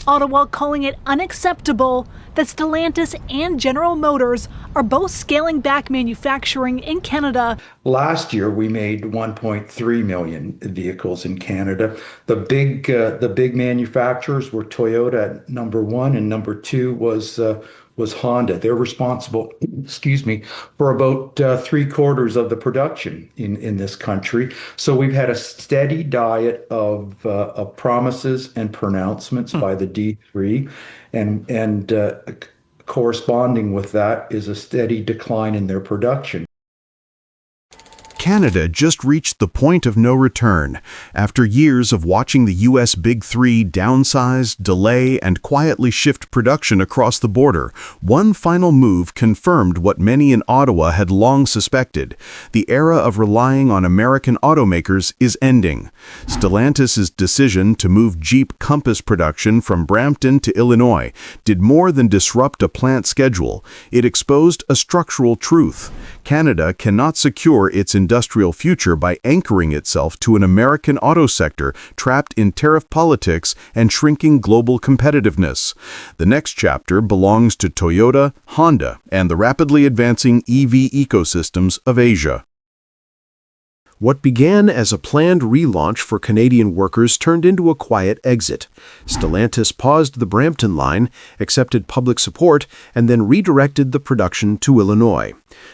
Ottawa calling it unacceptable that Stellantis and General Motors are both scaling back manufacturing in Canada. Last year, we made 1.3 million vehicles in Canada. The big manufacturers were Toyota at number one, and number two was Honda. They're responsible, excuse me, for about three-quarters of the production in this country. So we've had a steady diet of promises and pronouncements by the D3, and corresponding with that is a steady decline in their production. Canada just reached the point of no return. After years of watching the U.S. Big Three downsize, delay, and quietly shift production across the border, one final move confirmed what many in Ottawa had long suspected. The era of relying on American automakers is ending. Stellantis' decision to move Jeep Compass production from Brampton to Illinois did more than disrupt a plant schedule. It exposed a structural truth. Canada cannot secure its industrial future by anchoring itself to an American auto sector trapped in tariff politics and shrinking global competitiveness. The next chapter belongs to Toyota, Honda, and the rapidly advancing EV ecosystems of Asia. What began as a planned relaunch for Canadian workers turned into a quiet exit. Stellantis paused the Brampton line, accepted public support, and then redirected the production to Illinois.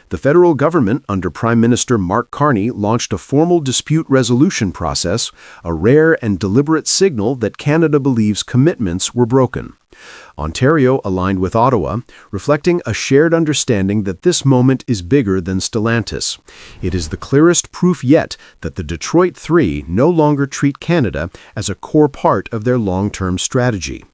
The federal government, under Prime Minister Mark Carney, launched a formal dispute resolution process, a rare and deliberate signal that Canada believes commitments were broken. Ontario aligned with Ottawa, reflecting a shared understanding that this moment is bigger than Stellantis. It is the clearest proof yet that the Detroit Three no longer treat Canada as a core part of their long-term strategy.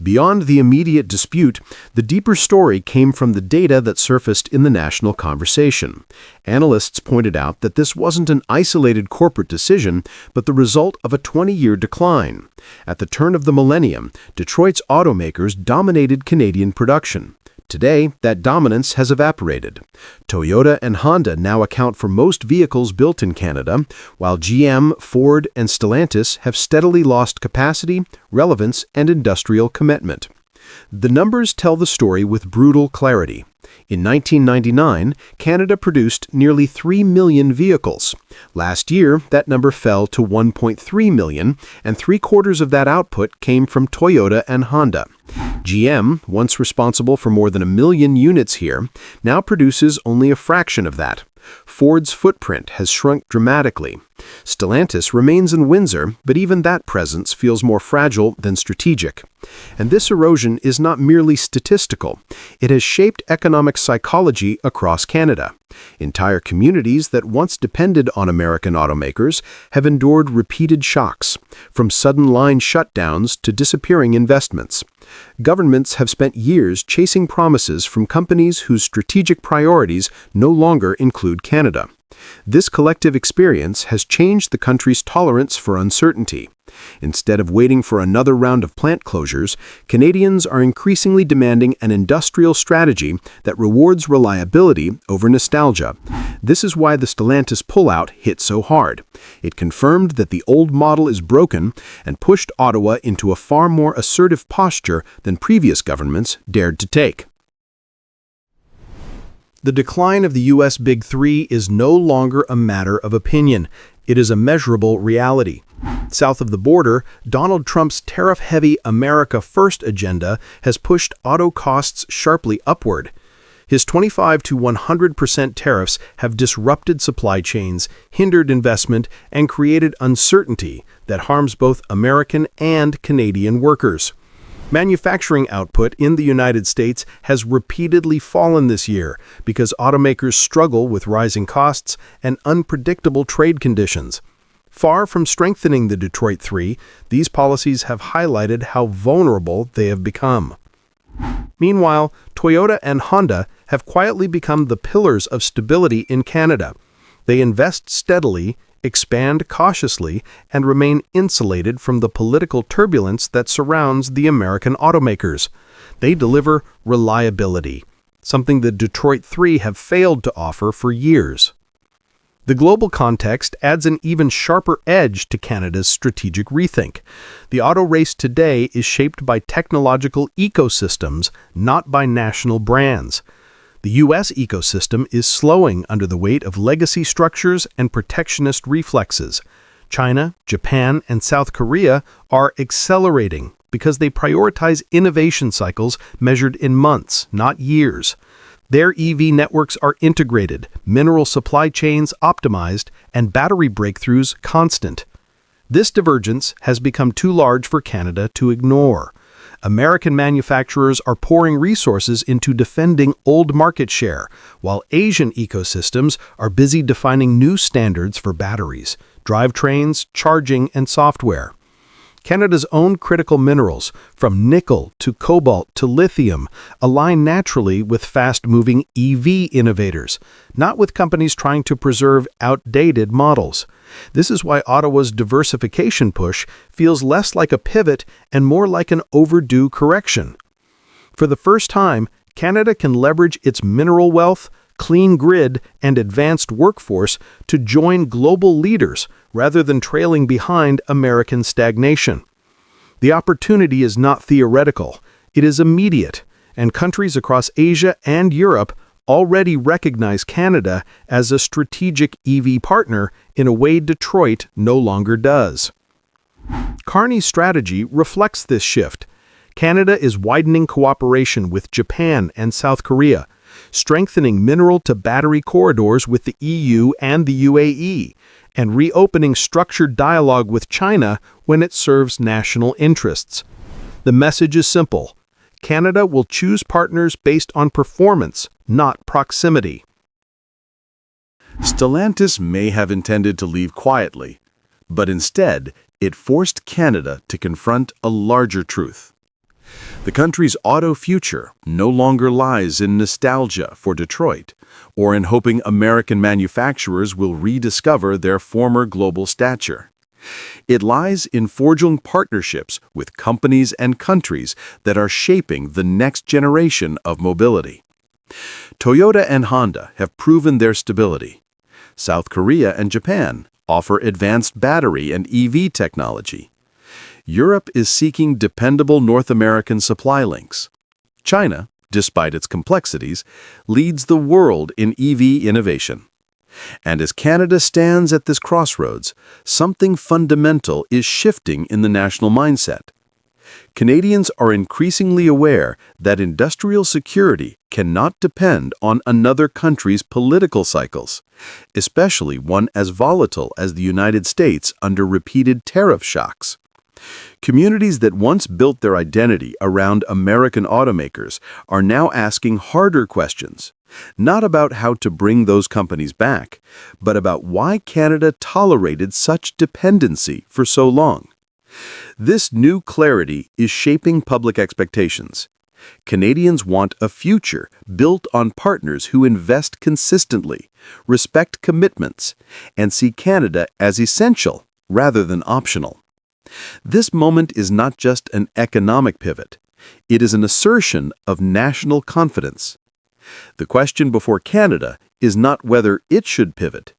Beyond the immediate dispute, the deeper story came from the data that surfaced in the national conversation. Analysts pointed out that this wasn't an isolated corporate decision, but the result of a 20-year decline. At the turn of the millennium, Detroit's automakers dominated Canadian production. Today, that dominance has evaporated. Toyota and Honda now account for most vehicles built in Canada, while GM, Ford, and Stellantis have steadily lost capacity, relevance, and industrial commitment. The numbers tell the story with brutal clarity. In 1999, Canada produced nearly 3 million vehicles. Last year, that number fell to 1.3 million, and three-quarters of that output came from Toyota and Honda. GM, once responsible for more than 1 million units here, now produces only a fraction of that. Ford's footprint has shrunk dramatically. Stellantis remains in Windsor, but even that presence feels more fragile than strategic. And this erosion is not merely statistical. It has shaped economic psychology across Canada. Entire communities that once depended on American automakers have endured repeated shocks, from sudden line shutdowns to disappearing investments. Governments have spent years chasing promises from companies whose strategic priorities no longer include Canada. This collective experience has changed the country's tolerance for uncertainty. Instead of waiting for another round of plant closures, Canadians are increasingly demanding an industrial strategy that rewards reliability over nostalgia. This is why the Stellantis pullout hit so hard. It confirmed that the old model is broken and pushed Ottawa into a far more assertive posture than previous governments dared to take. The decline of the U.S. Big Three is no longer a matter of opinion. It is a measurable reality. South of the border, Donald Trump's tariff-heavy America First agenda has pushed auto costs sharply upward. His 25% to 100% tariffs have disrupted supply chains, hindered investment, and created uncertainty that harms both American and Canadian workers. Manufacturing output in the United States has repeatedly fallen this year because automakers struggle with rising costs and unpredictable trade conditions. Far from strengthening the Detroit Three, these policies have highlighted how vulnerable they have become. Meanwhile, Toyota and Honda have quietly become the pillars of stability in Canada. They invest steadily, expand cautiously, and remain insulated from the political turbulence that surrounds the American automakers. They deliver reliability, something the Detroit Three have failed to offer for years. The global context adds an even sharper edge to Canada's strategic rethink. The auto race today is shaped by technological ecosystems, not by national brands. The U.S. ecosystem is slowing under the weight of legacy structures and protectionist reflexes. China, Japan, and South Korea are accelerating because they prioritize innovation cycles measured in months, not years. Their EV networks are integrated, mineral supply chains optimized, and battery breakthroughs constant. This divergence has become too large for Canada to ignore. American manufacturers are pouring resources into defending old market share, while Asian ecosystems are busy defining new standards for batteries, drivetrains, charging, and software. Canada's own critical minerals, from nickel to cobalt to lithium, align naturally with fast-moving EV innovators, not with companies trying to preserve outdated models. This is why Ottawa's diversification push feels less like a pivot and more like an overdue correction. For the first time, Canada can leverage its mineral wealth, clean grid, and advanced workforce to join global leaders rather than trailing behind American stagnation. The opportunity is not theoretical, it is immediate, and countries across Asia and Europe already recognize Canada as a strategic EV partner in a way Detroit no longer does. Carney's strategy reflects this shift. Canada is widening cooperation with Japan and South Korea, strengthening mineral-to-battery corridors with the EU and the UAE, and reopening structured dialogue with China when it serves national interests. The message is simple. Canada will choose partners based on performance, not proximity. Stellantis may have intended to leave quietly, but instead, it forced Canada to confront a larger truth. The country's auto future no longer lies in nostalgia for Detroit or in hoping American manufacturers will rediscover their former global stature. It lies in forging partnerships with companies and countries that are shaping the next generation of mobility. Toyota and Honda have proven their stability. South Korea and Japan offer advanced battery and EV technology. Europe is seeking dependable North American supply links. China, despite its complexities, leads the world in EV innovation. And as Canada stands at this crossroads, something fundamental is shifting in the national mindset. Canadians are increasingly aware that industrial security cannot depend on another country's political cycles, especially one as volatile as the United States under repeated tariff shocks. Communities that once built their identity around American automakers are now asking harder questions, not about how to bring those companies back, but about why Canada tolerated such dependency for so long. This new clarity is shaping public expectations. Canadians want a future built on partners who invest consistently, respect commitments, and see Canada as essential rather than optional. This moment is not just an economic pivot. It is an assertion of national confidence. The question before Canada is not whether it should pivot.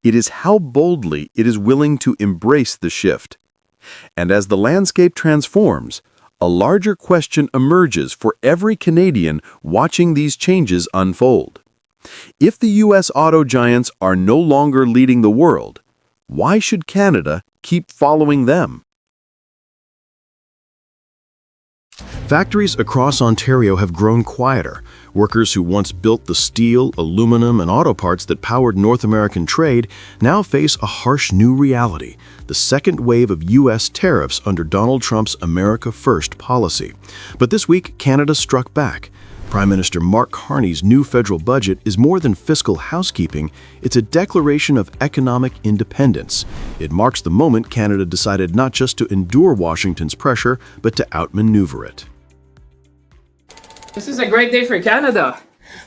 It is how boldly it is willing to embrace the shift. And as the landscape transforms, a larger question emerges for every Canadian watching these changes unfold. If the U.S. auto giants are no longer leading the world, why should Canada keep following them? Factories across Ontario have grown quieter. Workers who once built the steel, aluminum, and auto parts that powered North American trade now face a harsh new reality, the second wave of U.S. tariffs under Donald Trump's America First policy. But this week, Canada struck back. Prime Minister Mark Carney's new federal budget is more than fiscal housekeeping, it's a declaration of economic independence. It marks the moment Canada decided not just to endure Washington's pressure, but to outmaneuver it. This is a great day for Canada.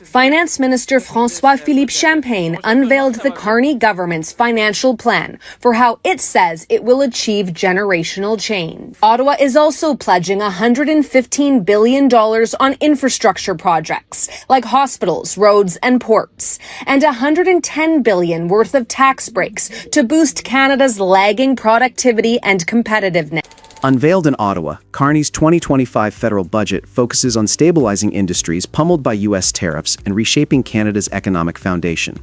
Finance Minister François-Philippe Champagne unveiled the Carney government's financial plan for how it says it will achieve generational change. Ottawa is also pledging $115 billion on infrastructure projects like hospitals, roads, and ports, and $110 billion worth of tax breaks to boost Canada's lagging productivity and competitiveness. Unveiled in Ottawa, Carney's 2025 federal budget focuses on stabilizing industries pummeled by U.S. tariffs and reshaping Canada's economic foundation.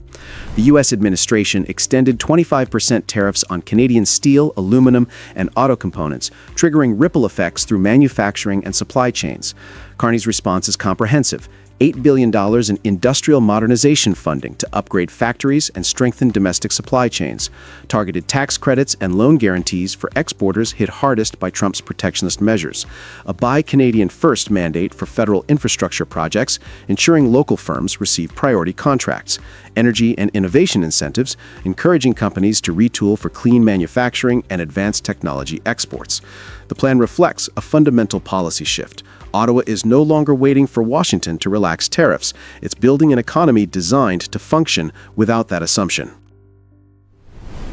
The U.S. administration extended 25% tariffs on Canadian steel, aluminum, and auto components, triggering ripple effects through manufacturing and supply chains. Carney's response is comprehensive. $8 billion in industrial modernization funding to upgrade factories and strengthen domestic supply chains. Targeted tax credits and loan guarantees for exporters hit hardest by Trump's protectionist measures. A Buy Canadian First mandate for federal infrastructure projects, ensuring local firms receive priority contracts. Energy and innovation incentives, encouraging companies to retool for clean manufacturing and advanced technology exports. The plan reflects a fundamental policy shift. Ottawa is no longer waiting for Washington to relax tariffs. It's building an economy designed to function without that assumption.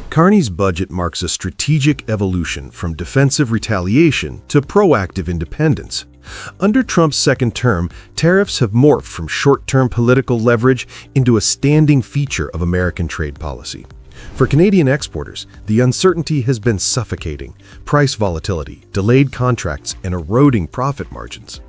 Carney's budget marks a strategic evolution from defensive retaliation to proactive independence. Under Trump's second term, tariffs have morphed from short-term political leverage into a standing feature of American trade policy. For Canadian exporters, the uncertainty has been suffocating: price volatility, delayed contracts, and eroding profit margins.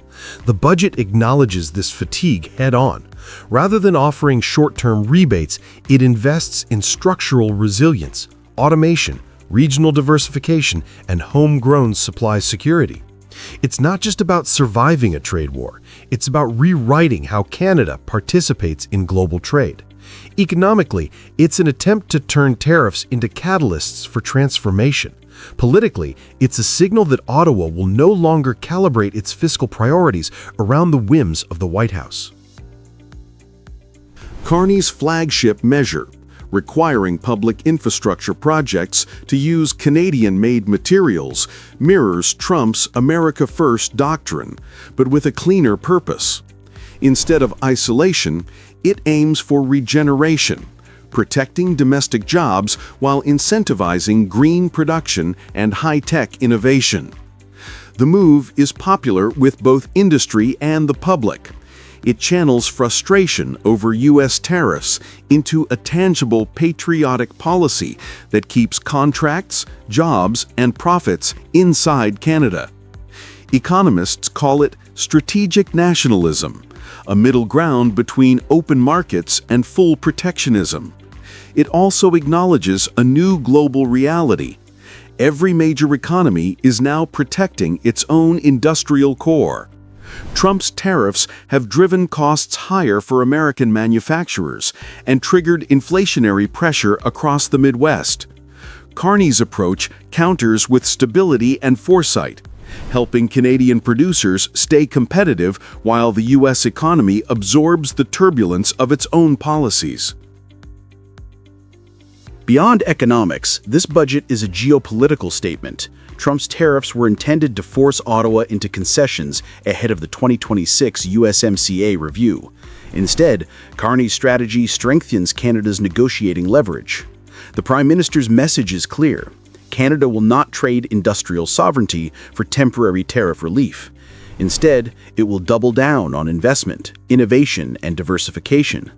The budget acknowledges this fatigue head-on. Rather than offering short-term rebates, it invests in structural resilience, automation, regional diversification, and homegrown supply security. It's not just about surviving a trade war, it's about rewriting how Canada participates in global trade. Economically, it's an attempt to turn tariffs into catalysts for transformation. Politically, it's a signal that Ottawa will no longer calibrate its fiscal priorities around the whims of the White House. Carney's flagship measure, requiring public infrastructure projects to use Canadian-made materials, mirrors Trump's America First doctrine, but with a cleaner purpose. Instead of isolation, it aims for regeneration, protecting domestic jobs while incentivizing green production and high-tech innovation. The move is popular with both industry and the public. It channels frustration over U.S. tariffs into a tangible patriotic policy that keeps contracts, jobs, and profits inside Canada. Economists call it strategic nationalism, a middle ground between open markets and full protectionism. It also acknowledges a new global reality. Every major economy is now protecting its own industrial core. Trump's tariffs have driven costs higher for American manufacturers and triggered inflationary pressure across the Midwest. Carney's approach counters with stability and foresight, helping Canadian producers stay competitive while the U.S. economy absorbs the turbulence of its own policies. Beyond economics, this budget is a geopolitical statement. Trump's tariffs were intended to force Ottawa into concessions ahead of the 2026 USMCA review. Instead, Carney's strategy strengthens Canada's negotiating leverage. The Prime Minister's message is clear: Canada will not trade industrial sovereignty for temporary tariff relief. Instead, it will double down on investment, innovation, and diversification.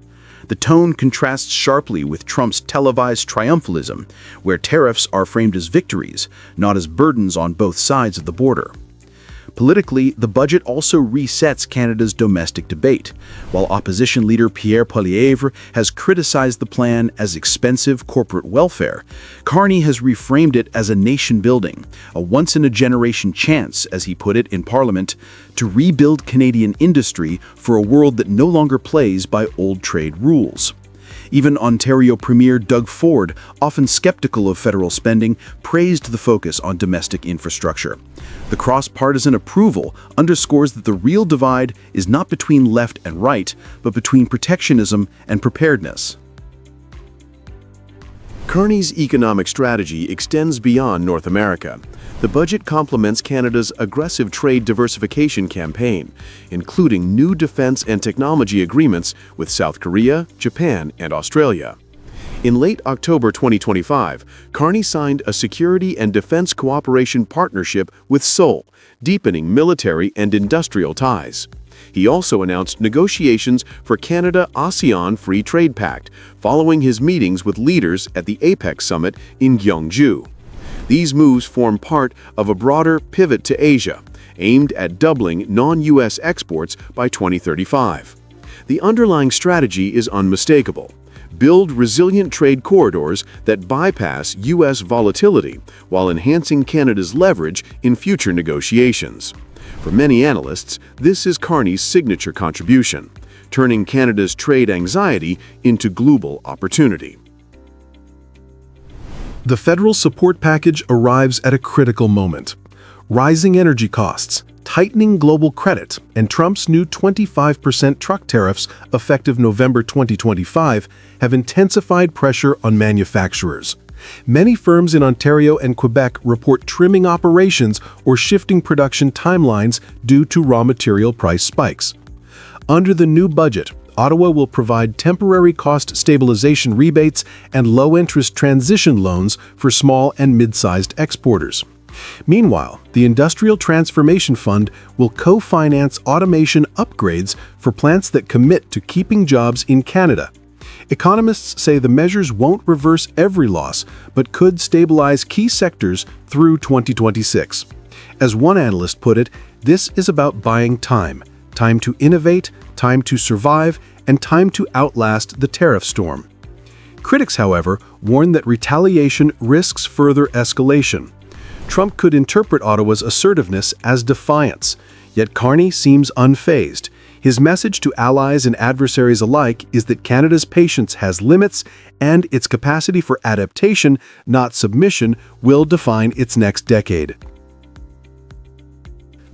The tone contrasts sharply with Trump's televised triumphalism, where tariffs are framed as victories, not as burdens on both sides of the border. Politically, the budget also resets Canada's domestic debate. While opposition leader Pierre Poilievre has criticized the plan as expensive corporate welfare, Carney has reframed it as a nation-building, a once-in-a-generation chance, as he put it in Parliament, to rebuild Canadian industry for a world that no longer plays by old trade rules. Even Ontario Premier Doug Ford, often skeptical of federal spending, praised the focus on domestic infrastructure. The cross-partisan approval underscores that the real divide is not between left and right, but between protectionism and preparedness. Carney's economic strategy extends beyond North America. The budget complements Canada's aggressive trade diversification campaign, including new defense and technology agreements with South Korea, Japan, and Australia. In late October 2025, Carney signed a security and defense cooperation partnership with Seoul, deepening military and industrial ties. He also announced negotiations for Canada-ASEAN Free Trade Pact, following his meetings with leaders at the APEC summit in Gyeongju. These moves form part of a broader pivot to Asia, aimed at doubling non-U.S. exports by 2035. The underlying strategy is unmistakable: build resilient trade corridors that bypass U.S. volatility while enhancing Canada's leverage in future negotiations. For many analysts, this is Carney's signature contribution, turning Canada's trade anxiety into global opportunity. The federal support package arrives at a critical moment. Rising energy costs, tightening global credit, and Trump's new 25% truck tariffs effective November 2025 have intensified pressure on manufacturers. Many firms in Ontario and Quebec report trimming operations or shifting production timelines due to raw material price spikes. Under the new budget, Ottawa will provide temporary cost stabilization rebates and low-interest transition loans for small and mid-sized exporters. Meanwhile, the Industrial Transformation Fund will co-finance automation upgrades for plants that commit to keeping jobs in Canada. Economists say the measures won't reverse every loss, but could stabilize key sectors through 2026. As one analyst put it, this is about buying time to innovate, time to survive, and time to outlast the tariff storm. Critics, however, warn that retaliation risks further escalation. Trump could interpret Ottawa's assertiveness as defiance, yet Carney seems unfazed. His message to allies and adversaries alike is that Canada's patience has limits, and its capacity for adaptation, not submission, will define its next decade.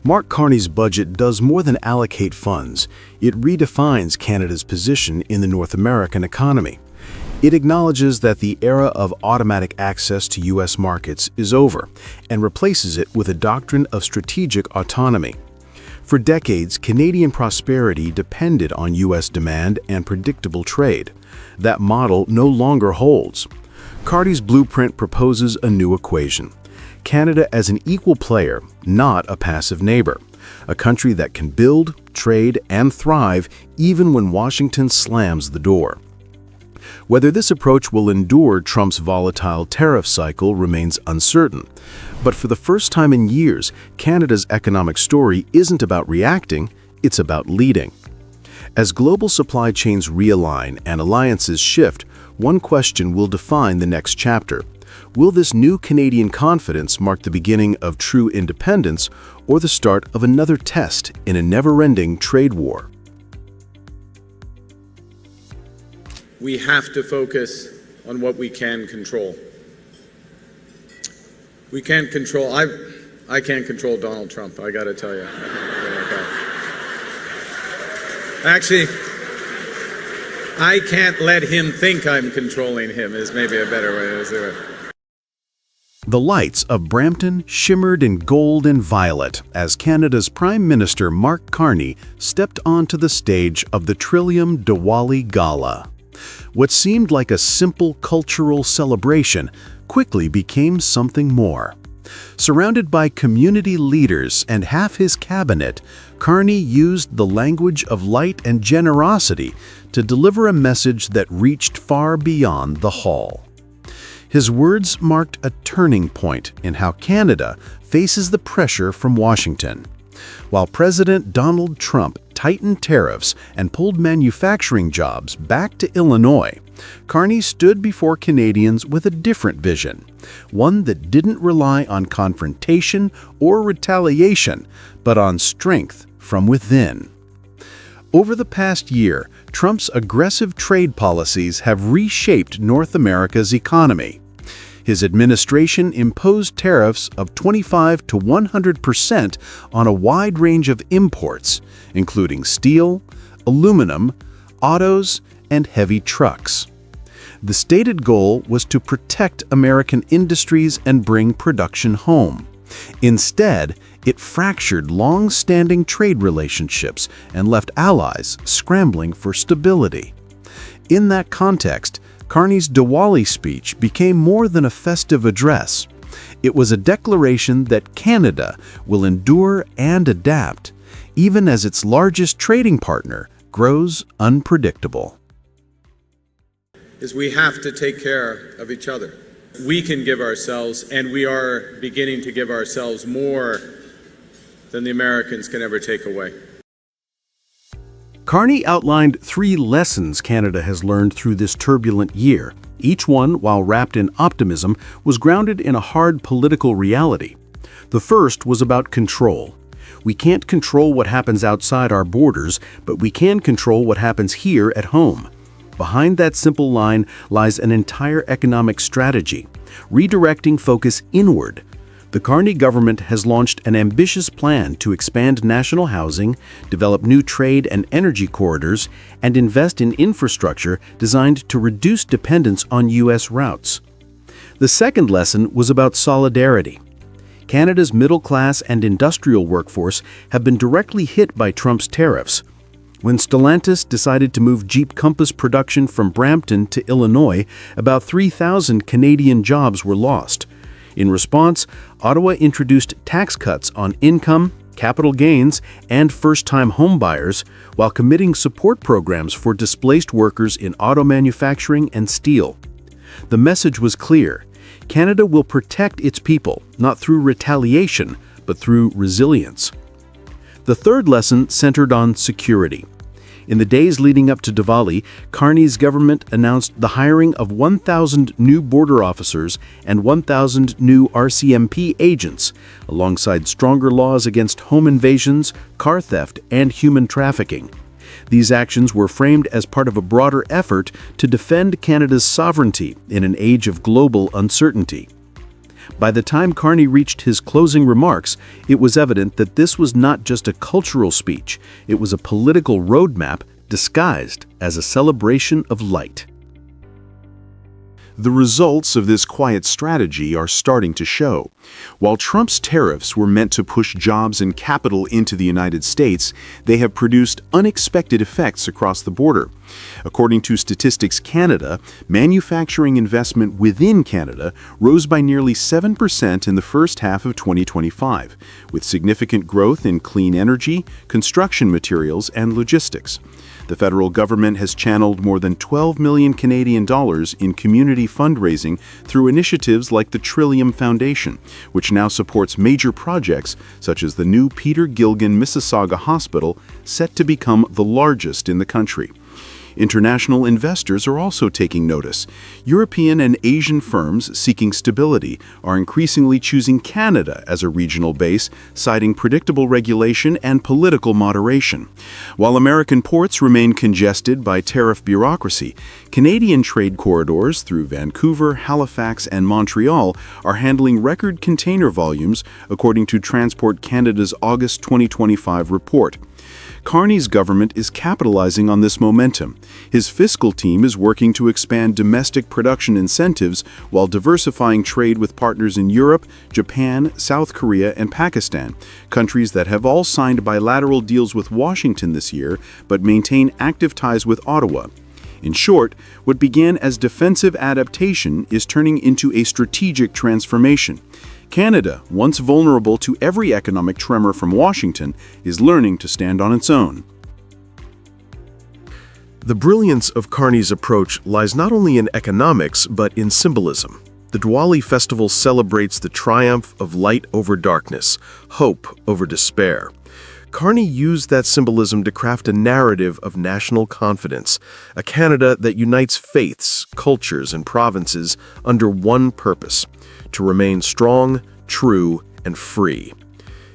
Mark Carney's budget does more than allocate funds. It redefines Canada's position in the North American economy. It acknowledges that the era of automatic access to U.S. markets is over and replaces it with a doctrine of strategic autonomy. For decades, Canadian prosperity depended on U.S. demand and predictable trade. That model no longer holds. Carney's blueprint proposes a new equation: Canada as an equal player, not a passive neighbor. A country that can build, trade, and thrive even when Washington slams the door. Whether this approach will endure Trump's volatile tariff cycle remains uncertain. But for the first time in years, Canada's economic story isn't about reacting, it's about leading. As global supply chains realign and alliances shift, one question will define the next chapter. Will this new Canadian confidence mark the beginning of true independence or the start of another test in a never-ending trade war? We have to focus on what we can control. We can't control, I can't control Donald Trump, I gotta tell you. Actually, I can't let him think I'm controlling him is maybe a better way to do it. The lights of Brampton shimmered in gold and violet as Canada's Prime Minister Mark Carney stepped onto the stage of the Trillium Diwali Gala. What seemed like a simple cultural celebration quickly became something more. Surrounded by community leaders and half his cabinet, Carney used the language of light and generosity to deliver a message that reached far beyond the hall. His words marked a turning point in how Canada faces the pressure from Washington. While President Donald Trump tightened tariffs and pulled manufacturing jobs back to Illinois, Carney stood before Canadians with a different vision, one that didn't rely on confrontation or retaliation, but on strength from within. Over the past year, Trump's aggressive trade policies have reshaped North America's economy. His administration imposed tariffs of 25% to 100% on a wide range of imports, including steel, aluminum, autos, and heavy trucks. The stated goal was to protect American industries and bring production home. Instead, it fractured long-standing trade relationships and left allies scrambling for stability. In that context, Carney's Diwali speech became more than a festive address. It was a declaration that Canada will endure and adapt, even as its largest trading partner grows unpredictable. Is we have to take care of each other. We can give ourselves, and we are beginning to give ourselves more than the Americans can ever take away. Carney outlined 3 lessons Canada has learned through this turbulent year. Each one, while wrapped in optimism, was grounded in a hard political reality. The first was about control. We can't control what happens outside our borders, but we can control what happens here at home. Behind that simple line lies an entire economic strategy, redirecting focus inward. The Carney government has launched an ambitious plan to expand national housing, develop new trade and energy corridors, and invest in infrastructure designed to reduce dependence on U.S. routes. The second lesson was about solidarity. Canada's middle class and industrial workforce have been directly hit by Trump's tariffs. When Stellantis decided to move Jeep Compass production from Brampton to Illinois, about 3,000 Canadian jobs were lost. In response, Ottawa introduced tax cuts on income, capital gains, and first-time homebuyers, while committing support programs for displaced workers in auto manufacturing and steel. The message was clear: Canada will protect its people, not through retaliation, but through resilience. The third lesson centered on security. In the days leading up to Diwali, Carney's government announced the hiring of 1,000 new border officers and 1,000 new RCMP agents, alongside stronger laws against home invasions, car theft, and human trafficking. These actions were framed as part of a broader effort to defend Canada's sovereignty in an age of global uncertainty. By the time Carney reached his closing remarks, it was evident that this was not just a cultural speech, it was a political roadmap disguised as a celebration of light. The results of this quiet strategy are starting to show. While Trump's tariffs were meant to push jobs and capital into the United States, they have produced unexpected effects across the border. According to Statistics Canada, manufacturing investment within Canada rose by nearly 7% in the first half of 2025, with significant growth in clean energy, construction materials, and logistics. The federal government has channeled more than 12 million Canadian dollars in community fundraising through initiatives like the Trillium Foundation, which now supports major projects such as the new Peter Gilgan Mississauga Hospital, set to become the largest in the country. International investors are also taking notice. European and Asian firms seeking stability are increasingly choosing Canada as a regional base, citing predictable regulation and political moderation. While American ports remain congested by tariff bureaucracy, Canadian trade corridors through Vancouver, Halifax, and Montreal are handling record container volumes, according to Transport Canada's August 2025 report. Carney's government is capitalizing on this momentum. His fiscal team is working to expand domestic production incentives while diversifying trade with partners in Europe, Japan, South Korea, and Pakistan, countries that have all signed bilateral deals with Washington this year but maintain active ties with Ottawa. In short, what began as defensive adaptation is turning into a strategic transformation. Canada, once vulnerable to every economic tremor from Washington, is learning to stand on its own. The brilliance of Carney's approach lies not only in economics, but in symbolism. The Diwali festival celebrates the triumph of light over darkness, hope over despair. Carney used that symbolism to craft a narrative of national confidence, a Canada that unites faiths, cultures, and provinces under one purpose: to remain strong, true, and free.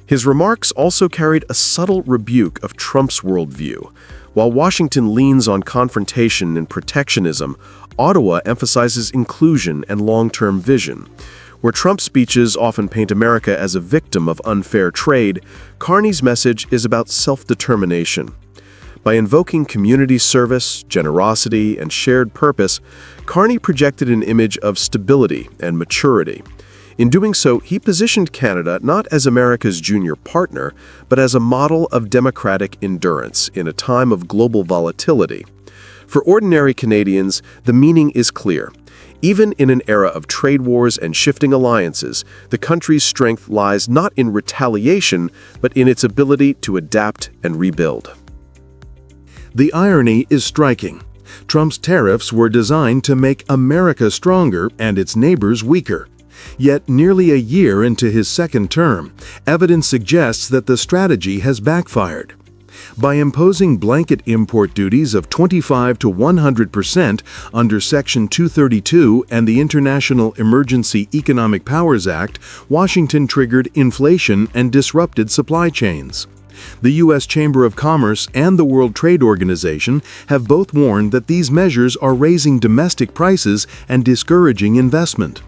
His remarks also carried a subtle rebuke of Trump's worldview. While Washington leans on confrontation and protectionism, Ottawa emphasizes inclusion and long-term vision. Where Trump's speeches often paint America as a victim of unfair trade, Carney's message is about self-determination. By invoking community service, generosity, and shared purpose, Carney projected an image of stability and maturity. In doing so, he positioned Canada not as America's junior partner, but as a model of democratic endurance in a time of global volatility. For ordinary Canadians, the meaning is clear. Even in an era of trade wars and shifting alliances, the country's strength lies not in retaliation, but in its ability to adapt and rebuild. The irony is striking. Trump's tariffs were designed to make America stronger and its neighbors weaker. Yet, nearly a year into his second term, evidence suggests that the strategy has backfired. By imposing blanket import duties of 25 to 100% under Section 232 and the International Emergency Economic Powers Act, Washington triggered inflation and disrupted supply chains. The U.S. Chamber of Commerce and the World Trade Organization have both warned that these measures are raising domestic prices and discouraging investment.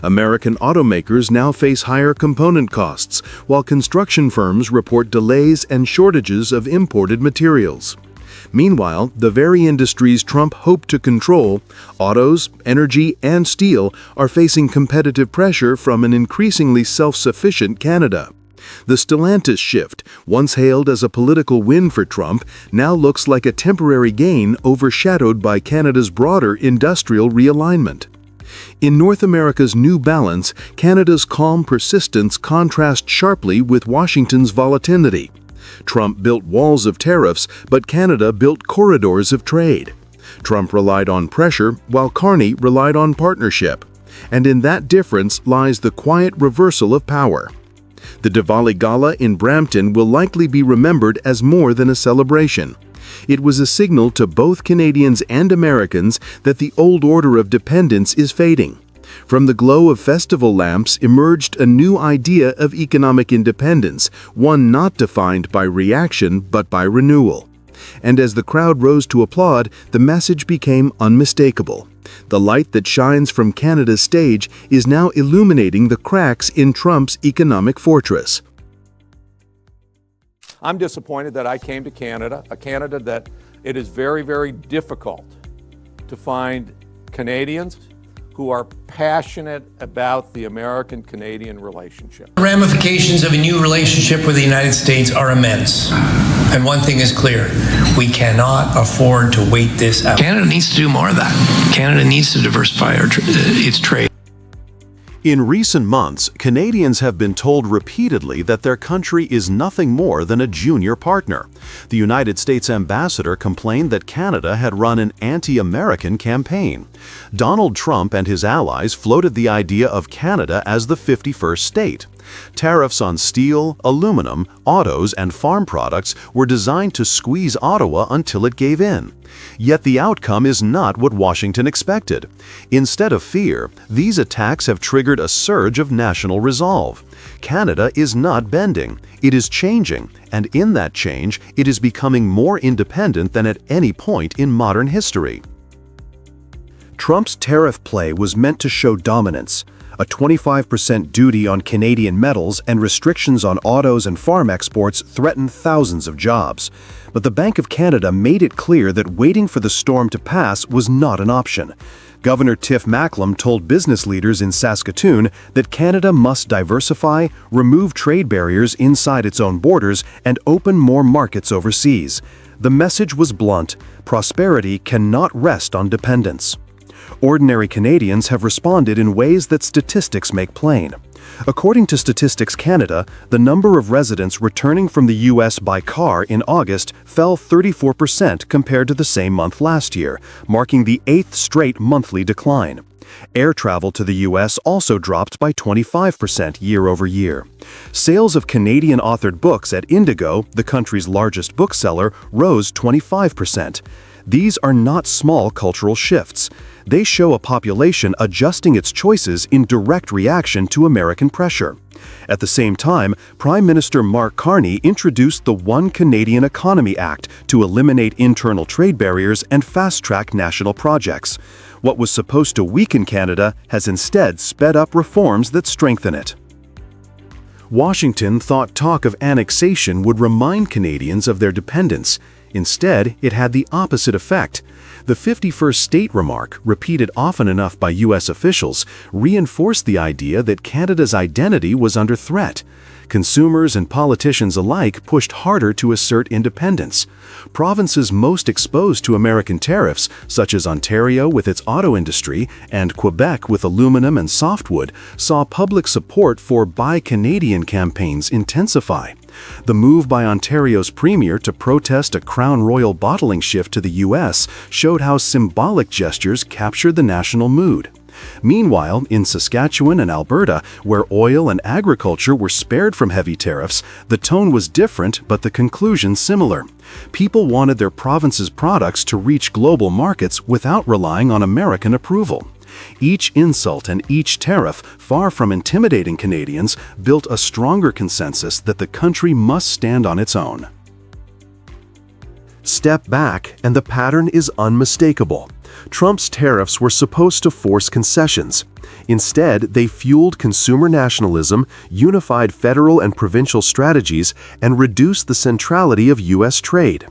American automakers now face higher component costs, while construction firms report delays and shortages of imported materials. Meanwhile, the very industries Trump hoped to control, autos, energy, and steel, are facing competitive pressure from an increasingly self-sufficient Canada. The Stellantis shift, once hailed as a political win for Trump, now looks like a temporary gain overshadowed by Canada's broader industrial realignment. In North America's new balance, Canada's calm persistence contrasts sharply with Washington's volatility. Trump built walls of tariffs, but Canada built corridors of trade. Trump relied on pressure, while Carney relied on partnership. And in that difference lies the quiet reversal of power. The Diwali Gala in Brampton will likely be remembered as more than a celebration. It was a signal to both Canadians and Americans that the old order of dependence is fading. From the glow of festival lamps emerged a new idea of economic independence, one not defined by reaction but by renewal. And as the crowd rose to applaud, the message became unmistakable. The light that shines from Canada's stage is now illuminating the cracks in Trump's economic fortress. I'm disappointed that I came to Canada, a Canada that it is very, very difficult to find Canadians who are passionate about the American-Canadian relationship. The ramifications of a new relationship with the United States are immense. And one thing is clear, we cannot afford to wait this out. Canada needs to do more of that. Canada needs to diversify its trade. In recent months, Canadians have been told repeatedly that their country is nothing more than a junior partner. The United States ambassador complained that Canada had run an anti-American campaign. Donald Trump and his allies floated the idea of Canada as the 51st state. Tariffs on steel, aluminum, autos, and farm products were designed to squeeze Ottawa until it gave in. Yet the outcome is not what Washington expected. Instead of fear, these attacks have triggered a surge of national resolve. Canada is not bending, it is changing, and in that change, it is becoming more independent than at any point in modern history. Trump's tariff play was meant to show dominance. A 25% duty on Canadian metals and restrictions on autos and farm exports threatened thousands of jobs. But the Bank of Canada made it clear that waiting for the storm to pass was not an option. Governor Tiff Macklem told business leaders in Saskatoon that Canada must diversify, remove trade barriers inside its own borders, and open more markets overseas. The message was blunt: prosperity cannot rest on dependence. Ordinary Canadians have responded in ways that statistics make plain. According to Statistics Canada, the number of residents returning from the U.S. by car in August fell 34% compared to the same month last year, marking the 8th straight monthly decline. Air travel to the U.S. also dropped by 25% year over year. Sales of Canadian-authored books at Indigo, the country's largest bookseller, rose 25%. These are not small cultural shifts. They show a population adjusting its choices in direct reaction to American pressure. At the same time, Prime Minister Mark Carney introduced the One Canadian Economy Act to eliminate internal trade barriers and fast-track national projects. What was supposed to weaken Canada has instead sped up reforms that strengthen it. Washington thought talk of annexation would remind Canadians of their dependence. Instead, it had the opposite effect. The 51st state remark, repeated often enough by U.S. officials, reinforced the idea that Canada's identity was under threat. Consumers and politicians alike pushed harder to assert independence. Provinces most exposed to American tariffs, such as Ontario with its auto industry and Quebec with aluminum and softwood, saw public support for Buy Canadian campaigns intensify. The move by Ontario's premier to protest a Crown Royal bottling shift to the U.S. showed how symbolic gestures captured the national mood. Meanwhile, in Saskatchewan and Alberta, where oil and agriculture were spared from heavy tariffs, the tone was different but the conclusion similar. People wanted their province's products to reach global markets without relying on American approval. Each insult and each tariff, far from intimidating Canadians, built a stronger consensus that the country must stand on its own. Step back, and the pattern is unmistakable. Trump's tariffs were supposed to force concessions. Instead, they fueled consumer nationalism, unified federal and provincial strategies, and reduced the centrality of U.S. trade.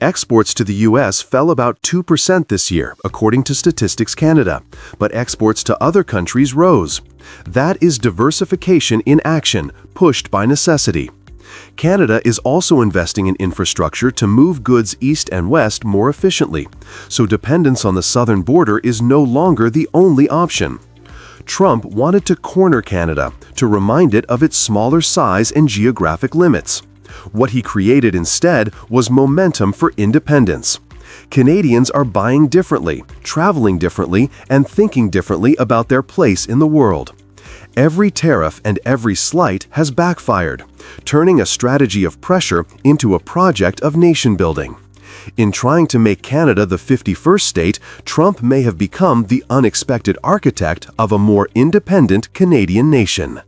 Exports to the U.S. fell about 2% this year, according to Statistics Canada, but exports to other countries rose. That is diversification in action, pushed by necessity. Canada is also investing in infrastructure to move goods east and west more efficiently, so dependence on the southern border is no longer the only option. Trump wanted to corner Canada, to remind it of its smaller size and geographic limits. What he created instead was momentum for independence. Canadians are buying differently, traveling differently, and thinking differently about their place in the world. Every tariff and every slight has backfired, turning a strategy of pressure into a project of nation-building. In trying to make Canada the 51st state, Trump may have become the unexpected architect of a more independent Canadian nation.